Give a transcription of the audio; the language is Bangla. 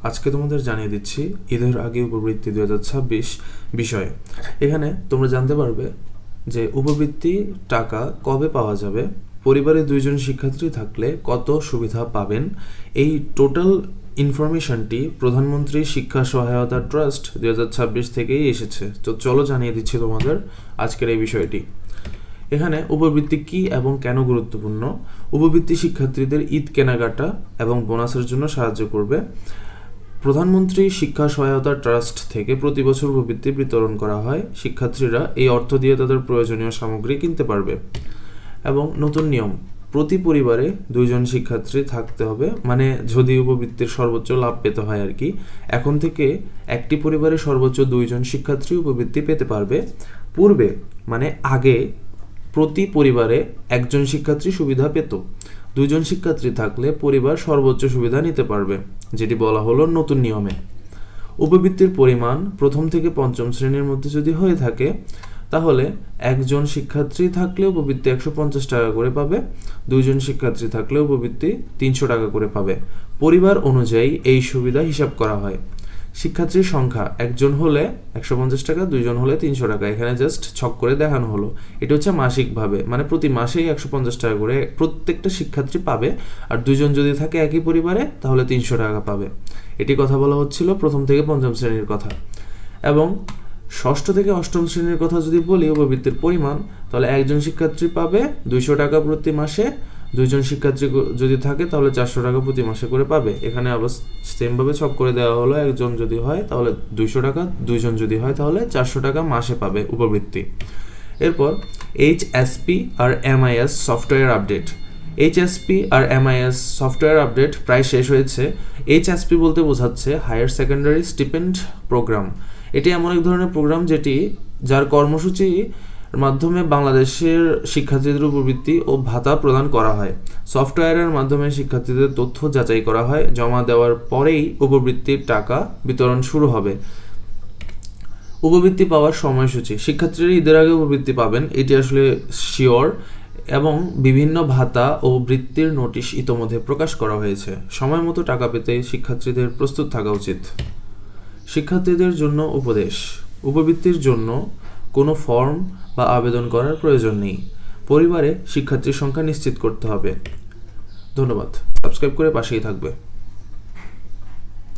আজকে তোমাদের জানিয়ে দিচ্ছি ঈদের আগে উপবৃত্তি 2026 বিষয়ে। এখানে তোমরা জানতে পারবে যে উপবৃত্তি টাকা কবে পাওয়া যাবে, পরিবারে 2 জন শিক্ষার্থী থাকলে কত সুবিধা পাবেন। এই টোটাল ইনফরমেশনটি প্রধানমন্ত্রী শিক্ষা সহায়তা ট্রাস্ট 2026 থেকেই এসেছে। তো চলো জানিয়ে দিচ্ছি তোমাদের আজকের এই বিষয়টি। এখানে উপবৃত্তি কি এবং কেন গুরুত্বপূর্ণ। উপবৃত্তি শিক্ষার্থীদের ঈদ কেনাকাটা এবং বোনাসের জন্য সাহায্য করবে। প্রধানমন্ত্রী শিক্ষা সহায়তা ট্রাস্ট থেকে প্রতি বছর উপবৃত্তি বিতরণ করা হয়। শিক্ষার্থীরা এই অর্থ দিয়ে তাদের প্রয়োজনীয় সামগ্রী কিনতে পারবে। এবং নতুন নিয়ম, প্রতি পরিবারে 2 জন শিক্ষার্থী থাকতে হবে, মানে যদি উপবৃত্তির সর্বোচ্চ লাভ পেতে হয় আর কি। এখন থেকে একটি পরিবারে সর্বোচ্চ 2 জন শিক্ষার্থী উপবৃত্তি পেতে পারবে। পূর্বে মানে আগে প্রতি পরিবারে 1 জন শিক্ষার্থী সুবিধা পেত। 2 জন শিক্ষার্থী থাকলে পরিবার সর্বোচ্চ সুবিধা নিতে পারবে, যেটি বলা হলো নতুন নিয়মে। উপবৃত্তির পরিমাণ প্রথম থেকে পঞ্চম শ্রেণীর মধ্যে যদি হয়ে থাকে তাহলে 1 জন শিক্ষার্থী থাকলে উপবৃত্তি 150 টাকা করে পাবে, 2 জন শিক্ষার্থী থাকলে উপবৃত্তি 300 টাকা করে পাবে। পরিবার অনুযায়ী এই সুবিধা হিসাব করা হয়। শিক্ষার্থীর সংখ্যা 1 জন হলে 150 টাকা, 2 জন হলে 300 টাকা। এখানে জাস্ট ছক করে দেখানো হলো। এটা হচ্ছে মাসিকভাবে, মানে প্রতি মাসেই 150 টাকা করে প্রত্যেকটা শিক্ষার্থী পাবে। আর 2 জন যদি থাকে একই পরিবারে তাহলে 300 টাকা পাবে। এটি কথা বলা হচ্ছিল প্রথম থেকে পঞ্চম শ্রেণীর কথা। এবং ষষ্ঠ থেকে অষ্টম শ্রেণীর কথা যদি বলি উপবৃত্তির পরিমাণ, তাহলে 1 জন শিক্ষার্থী পাবে 200 টাকা প্রতি মাসে, 2 জন শিক্ষার্থী যদি থাকে তাহলে 400 টাকা প্রতি মাসে করে পাবে। এখানে আবার সেমভাবে ছক করে দেওয়া হলো, 1 জন যদি হয় তাহলে 200 টাকা, 2 জন যদি হয় তাহলে 400 টাকা মাসে পাবে উপবৃত্তি। এরপর HSP আর MIS সফটওয়্যার আপডেট। HSP আর MIS সফটওয়্যার আপডেট প্রায় শেষ হয়েছে। HSP বলতে বোঝাচ্ছে হায়ার সেকেন্ডারি স্টিপেন্ড প্রোগ্রাম। এটি এমন এক ধরনের প্রোগ্রাম যার কর্মসূচির মাধ্যমে বাংলাদেশের শিক্ষার্থীদের উপবৃত্তি ও ভাতা প্রদান করা হয়। সফটওয়্যারের মাধ্যমে শিক্ষার্থীদের তথ্য যাচাই করা হয়, জমা দেওয়ার পরেই উপবৃত্তির টাকা বিতরণ শুরু হবে। উপবৃত্তি পাওয়ার সময়সূচি, শিক্ষার্থীরা ঈদের আগে উপবৃত্তি পাবেন, এটি আসলে শিওর। এবং বিভিন্ন ভাতা ও বৃত্তির নোটিশ ইতোমধ্যে প্রকাশ করা হয়েছে। সময় মতো টাকা পেতে শিক্ষার্থীদের প্রস্তুত থাকা উচিত। শিক্ষার্থীদের জন্য উপদেশ, উপবৃত্তির জন্য কোনো ফর্ম বা আবেদন করার প্রয়োজন নেই। পরিবারে শিক্ষার্থীর সংখ্যা নিশ্চিত করতে হবে। ধন্যবাদ। সাবস্ক্রাইব করে পাশেই থাকবে।